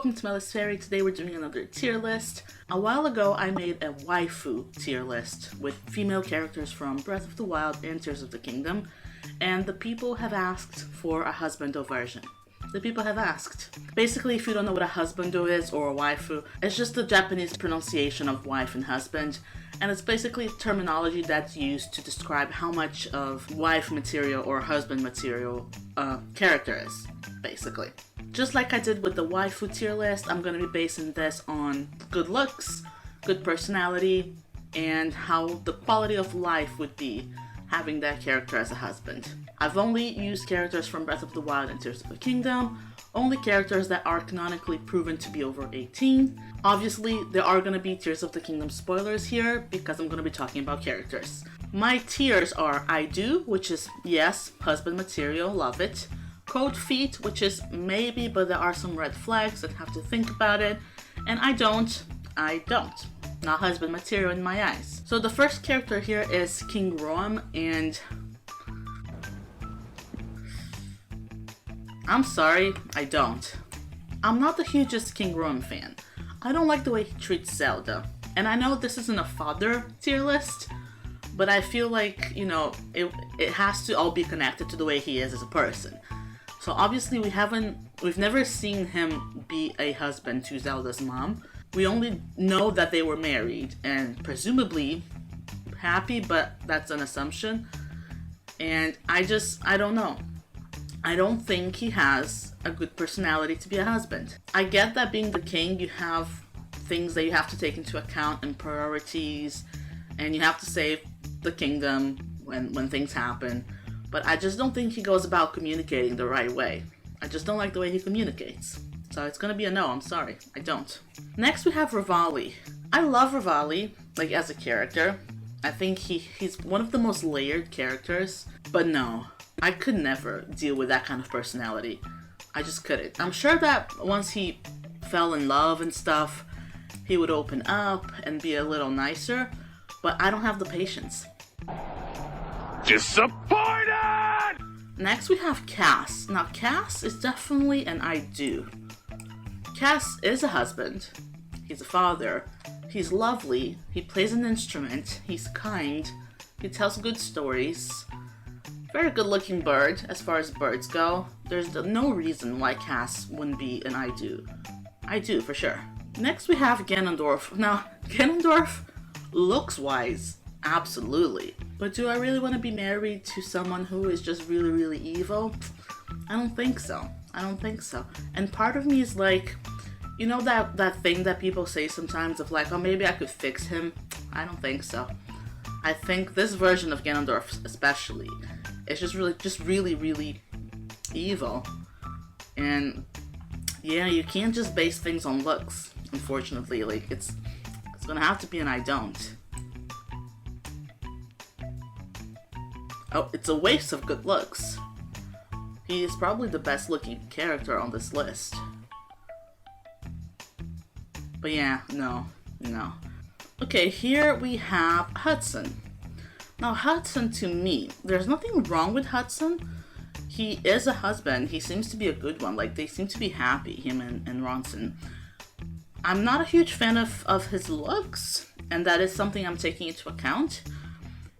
welcome to my list fairy. Today we're doing another tier list. A while ago I made a waifu tier list with female characters from Breath of the Wild and Tears of the Kingdom, and the people have asked for a husbando version. The people have asked. Basically, if you don't know what a husbando is or a waifu, it's just the Japanese pronunciation of wife and husband, and it's basically terminology that's used to describe how much of wife material or husband material a character is, basically. Just like I did with the waifu tier list, I'm going to be basing this on good looks, good personality, and how the quality of life would be having that character as a husband. I've only used characters from Breath of the Wild and Tears of the Kingdom, only characters that are canonically proven to be over 18. Obviously, there are going to be Tears of the Kingdom spoilers here because I'm going to be talking about characters. My tiers are I do, which is yes, husband material, love it. Cold feet, which is maybe, but there are some red flags that have to think about it. And I don't. Not husband material in my eyes. So the first character here is King Roam, and I'm sorry, I don't. I'm not the hugest King Roam fan. I don't like the way he treats Zelda. And I know this isn't a father tier list, but I feel like, you know, it has to all be connected to the way he is as a person. So obviously we've never seen him be a husband to Zelda's mom. We only know that they were married and presumably happy, but that's an assumption. And I don't know. I don't think he has a good personality to be a husband. I get that being the king, you have things that you have to take into account and priorities, and you have to save the kingdom when things happen. But I just don't think he goes about communicating the right way. I just don't like the way he communicates. So it's gonna be a no, I'm sorry. I don't. Next we have Revali. I love Revali, like as a character. I think he's one of the most layered characters. But no, I could never deal with that kind of personality. I just couldn't. I'm sure that once he fell in love and stuff, he would open up and be a little nicer. But I don't have the patience. Disappointed! Next we have Cass. Now Cass is definitely an I do. Cass is a husband. He's a father. He's lovely. He plays an instrument. He's kind. He tells good stories. Very good looking bird as far as birds go. There's no reason why Cass wouldn't be an I do. I do for sure. Next we have Ganondorf. Now Ganondorf, looks wise, absolutely. But do I really want to be married to someone who is just really, really evil? I don't think so. I don't think so. And part of me is like, you know that thing that people say sometimes of like, oh, maybe I could fix him? I don't think so. I think this version of Ganondorf especially is just really, really evil. And yeah, you can't just base things on looks, unfortunately. Like, it's gonna have to be an I don't. Oh, it's a waste of good looks. He is probably the best looking character on this list. But yeah, no. Okay, here we have Hudson. Now Hudson, to me, there's nothing wrong with Hudson. He is a husband. He seems to be a good one. Like, they seem to be happy, him and Ronson. I'm not a huge fan of his looks, and that is something I'm taking into account.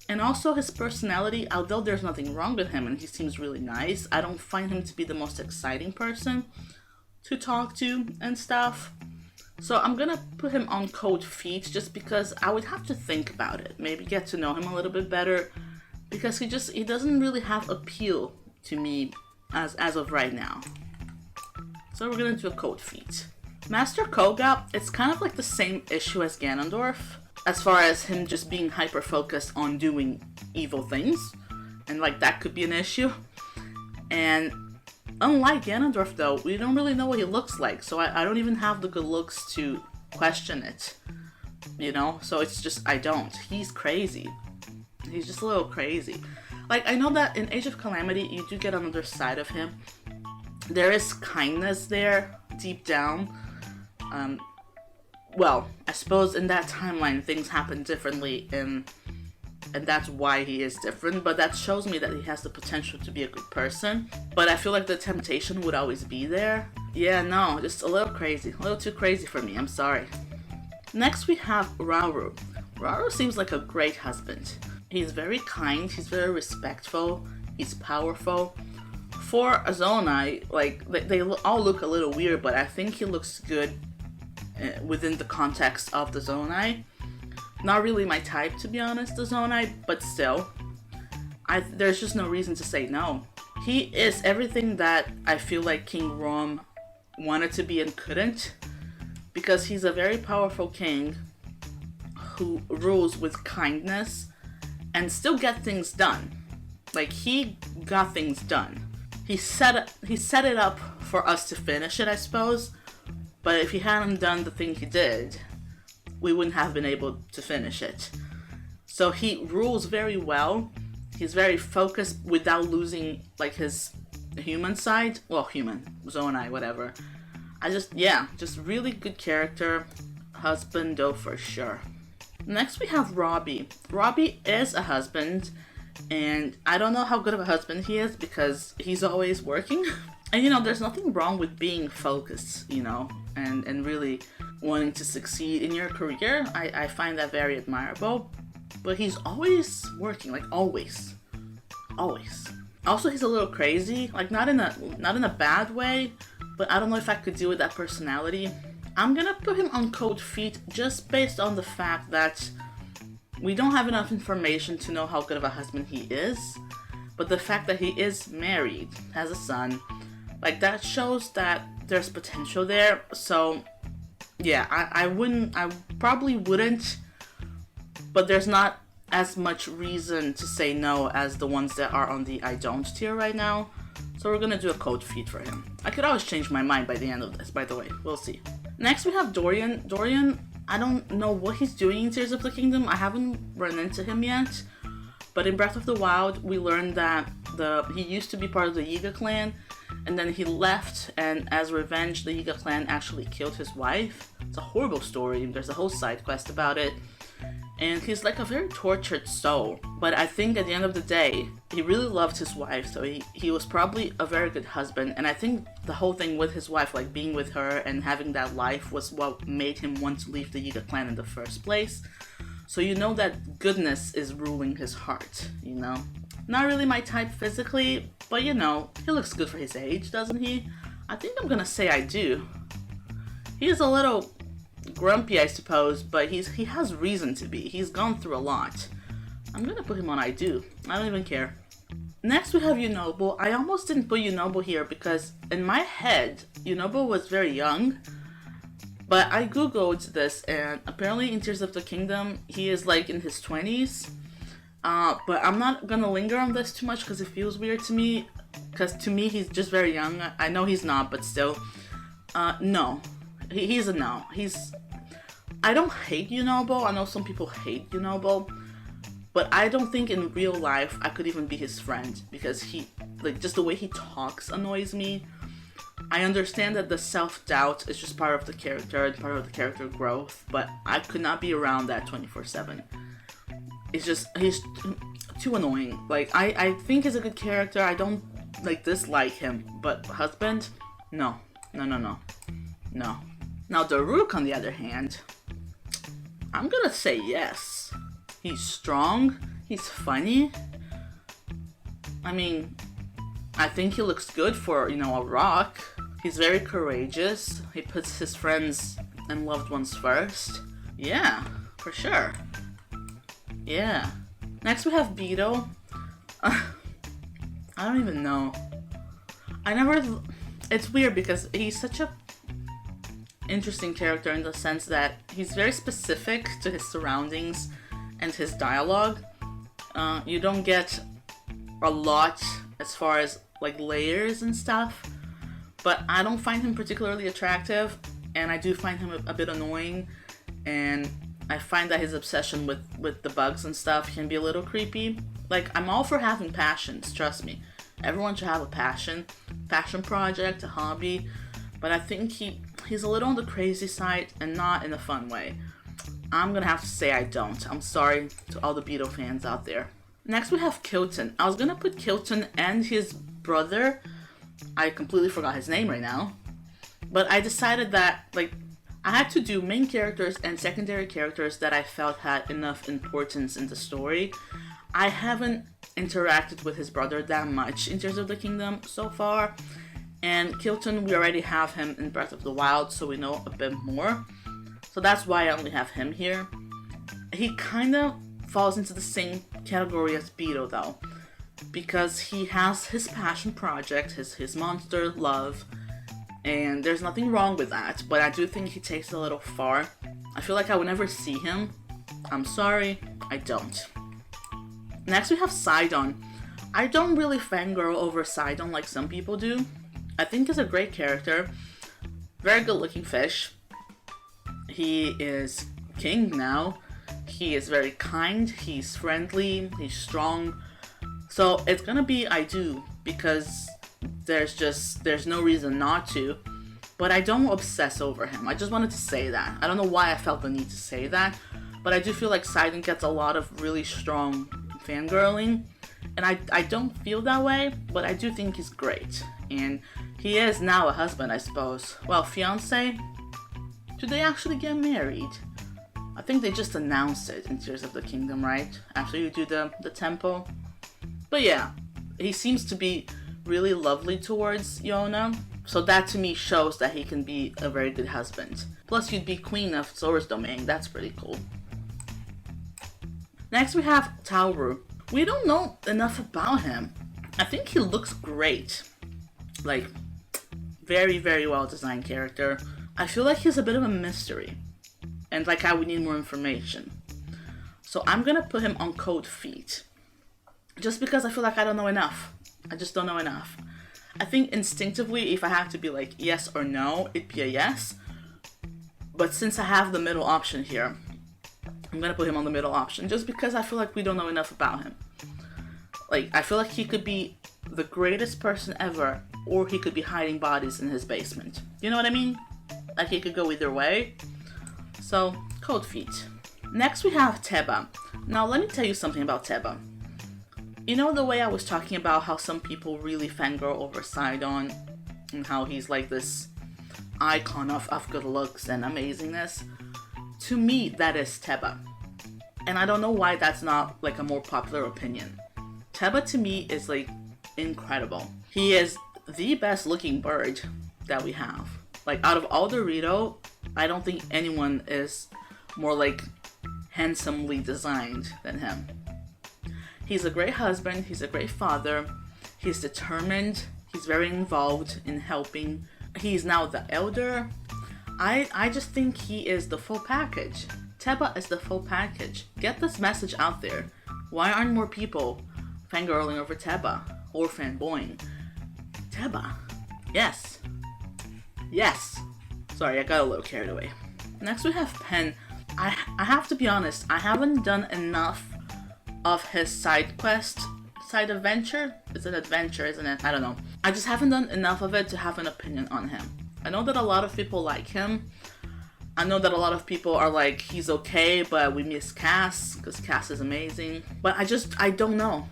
And also his personality, although there's nothing wrong with him and he seems really nice, I don't find him to be the most exciting person to talk to and stuff. So I'm gonna put him on cold feet just because I would have to think about it. Maybe get to know him a little bit better, because he doesn't really have appeal to me as of right now. So we're gonna do a cold feet. Master Koga, it's kind of like the same issue as Ganondorf, as far as him just being hyper-focused on doing evil things, and like that could be an issue. And unlike Ganondorf though, we don't really know what he looks like, so I don't even have the good looks to question it, you know? So it's just, I don't. He's crazy. He's just a little crazy. Like, I know that in Age of Calamity, you do get another side of him. There is kindness there, deep down. Well, I suppose in that timeline things happen differently, and that's why he is different, but that shows me that he has the potential to be a good person. But I feel like the temptation would always be there. Yeah, no, just a little crazy. A little too crazy for me, I'm sorry. Next we have Rauru. Rauru seems like a great husband. He's very kind, he's very respectful, he's powerful. For a Zonai, like, they all look a little weird, but I think he looks good within the context of the Zonai. Not really my type, to be honest, the Zonai, but still. There's just no reason to say no. He is everything that I feel like King Rom wanted to be and couldn't, because he's a very powerful king who rules with kindness and still get things done. Like, he got things done. He set it up for us to finish it, I suppose, but if he hadn't done the thing he did, we wouldn't have been able to finish it. So he rules very well. He's very focused without losing, like, his human side. Well, human, Zonai, whatever. Just really good character. Husbando for sure. Next we have Robbie. Robbie is a husband, and I don't know how good of a husband he is because he's always working. And there's nothing wrong with being focused, and really wanting to succeed in your career. I find that very admirable. But he's always working, like always. Always. Also, he's a little crazy, like not in a bad way, but I don't know if I could deal with that personality. I'm gonna put him on cold feet just based on the fact that we don't have enough information to know how good of a husband he is, but the fact that he is married, has a son, like that shows that there's potential there. So yeah, I probably wouldn't, but there's not as much reason to say no as the ones that are on the I don't tier right now. So we're gonna do a cold feet for him. I could always change my mind by the end of this, by the way. We'll see. Next we have Dorian. Dorian, I don't know what he's doing in Tears of the Kingdom. I haven't run into him yet. But in Breath of the Wild, we learned that he used to be part of the Yiga clan, and then he left, and as revenge, the Yiga clan actually killed his wife. It's a horrible story. There's a whole side quest about it. And he's like a very tortured soul. But I think at the end of the day, he really loved his wife, so he was probably a very good husband. And I think the whole thing with his wife, like being with her and having that life, was what made him want to leave the Yiga clan in the first place. So that goodness is ruling his heart, Not really my type physically, but he looks good for his age, doesn't he? I think I'm gonna say I do. He's a little grumpy, I suppose, but he has reason to be. He's gone through a lot. I'm gonna put him on I do. I don't even care. Next we have Yunobo. I almost didn't put Yunobo here because in my head, Yunobo was very young. But I googled this, and apparently in Tears of the Kingdom, he is like in his 20s. But I'm not gonna linger on this too much because it feels weird to me. Because to me, he's just very young. I know he's not, but still. No. He's a no. I don't hate Yunobo. I know some people hate Yunobo. But I don't think in real life I could even be his friend. Because just the way he talks annoys me. I understand that the self-doubt is just part of the character and part of the character growth, but I could not be around that 24/7. He's too annoying. Like, I think he's a good character. I don't, dislike him, but husband? No. No. Now, Daruk, on the other hand, I'm gonna say yes. He's strong. He's funny. I mean, I think he looks good for, a rock. He's very courageous. He puts his friends and loved ones first. Yeah, for sure. Yeah. Next we have Beto. I don't even know. It's weird because he's such a interesting character in the sense that he's very specific to his surroundings and his dialogue. You don't get a lot as far as layers and stuff, but I don't find him particularly attractive, and I do find him a bit annoying, and I find that his obsession with the bugs and stuff can be a little creepy. I'm all for having passions, trust me. Everyone should have a passion project, a hobby, but I think he's a little on the crazy side and not in a fun way. I'm gonna have to say I don't. I'm sorry to all the Beto fans out there. Next we have Kilton. I was gonna put Kilton and his brother. I completely forgot his name right now. But I decided that, like, I had to do main characters and secondary characters that I felt had enough importance in the story. I haven't interacted with his brother that much in Tears of the Kingdom so far. And Kilton, we already have him in Breath of the Wild, so we know a bit more. So that's why I only have him here. He kind of falls into the same category as Beto, though, because he has his passion project, his monster love, and there's nothing wrong with that, but I do think he takes it a little far. I feel like I would never see him. I'm sorry, I don't. Next we have Sidon. I don't really fangirl over Sidon like some people do. I think he's a great character. Very good looking fish. He is king now. He is very kind, he's friendly, he's strong. So it's gonna be I do, because there's no reason not to. But I don't obsess over him. I just wanted to say that. I don't know why I felt the need to say that, but I do feel like Sidon gets a lot of really strong fangirling. And I don't feel that way, but I do think he's great. And he is now a husband, I suppose. Well, fiance? Do they actually get married? I think they just announced it in Tears of the Kingdom, right? After you do the temple. But yeah, he seems to be really lovely towards Yona. So that to me shows that he can be a very good husband. Plus you'd be queen of Sora's domain, that's pretty cool. Next we have Tauru. We don't know enough about him. I think he looks great. Like, very, very well designed character. I feel like he's a bit of a mystery. And like I would need more information. So I'm gonna put him on cold feet. Just because I feel like I don't know enough. I just don't know enough. I think instinctively, if I have to be like yes or no, it'd be a yes. But since I have the middle option here, I'm gonna put him on the middle option. Just because I feel like we don't know enough about him. Like, I feel like he could be the greatest person ever, or he could be hiding bodies in his basement. You know what I mean? Like, he could go either way. So, cold feet. Next we have Teba. Now let me tell you something about Teba. You know the way I was talking about how some people really fangirl over Sidon and how he's like this icon of good looks and amazingness? To me, that is Teba. And I don't know why that's not like a more popular opinion. Teba to me is like incredible. He is the best looking bird that we have. Like, out of all Dorito, I don't think anyone is more like handsomely designed than him. He's a great husband, he's a great father, he's determined, he's very involved in helping. He's now the elder. I just think he is the full package. Teba is the full package. Get this message out there. Why aren't more people fangirling over Teba or fanboying? Teba. Yes. Yes. Sorry, I got a little carried away. Next we have Pen. I have to be honest, I haven't done enough of his side quest, side adventure. It's an adventure, isn't it? I don't know. I just haven't done enough of it to have an opinion on him. I know that a lot of people like him. I know that a lot of people are like, he's okay, but we miss Cass, because Cass is amazing. But I don't know.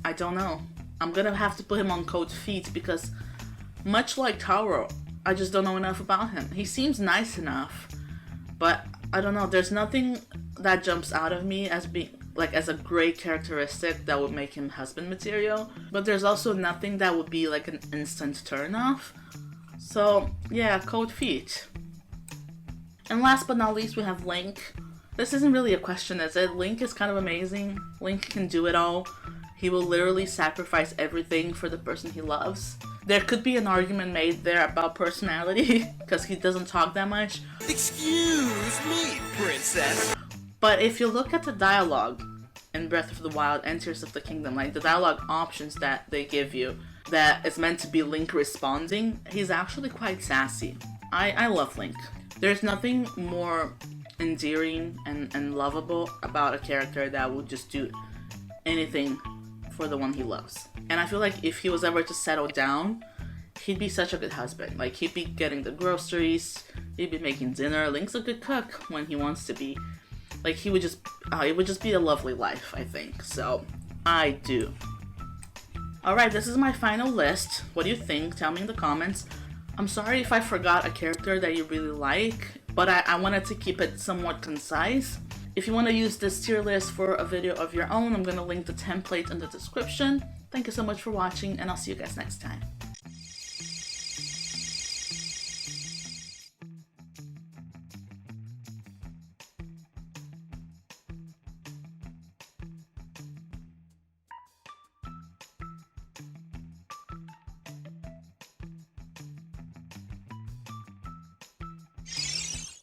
I don't know. I'm gonna have to put him on cold feet, because much like Taro, I just don't know enough about him. He seems nice enough, but I don't know. There's nothing that jumps out of me as being like as a great characteristic that would make him husband material. But there's also nothing that would be like an instant turn off. So yeah, cold feet. And last but not least, we have Link. This isn't really a question, is it? Link is kind of amazing. Link can do it all. He will literally sacrifice everything for the person he loves. There could be an argument made there about personality, because he doesn't talk that much. Excuse me, princess. But if you look at the dialogue in Breath of the Wild and Tears of the Kingdom, like the dialogue options that they give you, that is meant to be Link responding, he's actually quite sassy. I love Link. There's nothing more endearing and lovable about a character that will just do anything for the one he loves. And I feel like if he was ever to settle down, he'd be such a good husband. Like, he'd be getting the groceries, he'd be making dinner. Link's a good cook when he wants to be. Like, he would just, it would just be a lovely life, I think. So, I do. Alright, this is my final list. What do you think? Tell me in the comments. I'm sorry if I forgot a character that you really like, but I wanted to keep it somewhat concise. If you want to use this tier list for a video of your own, I'm going to link the template in the description. Thank you so much for watching, and I'll see you guys next time.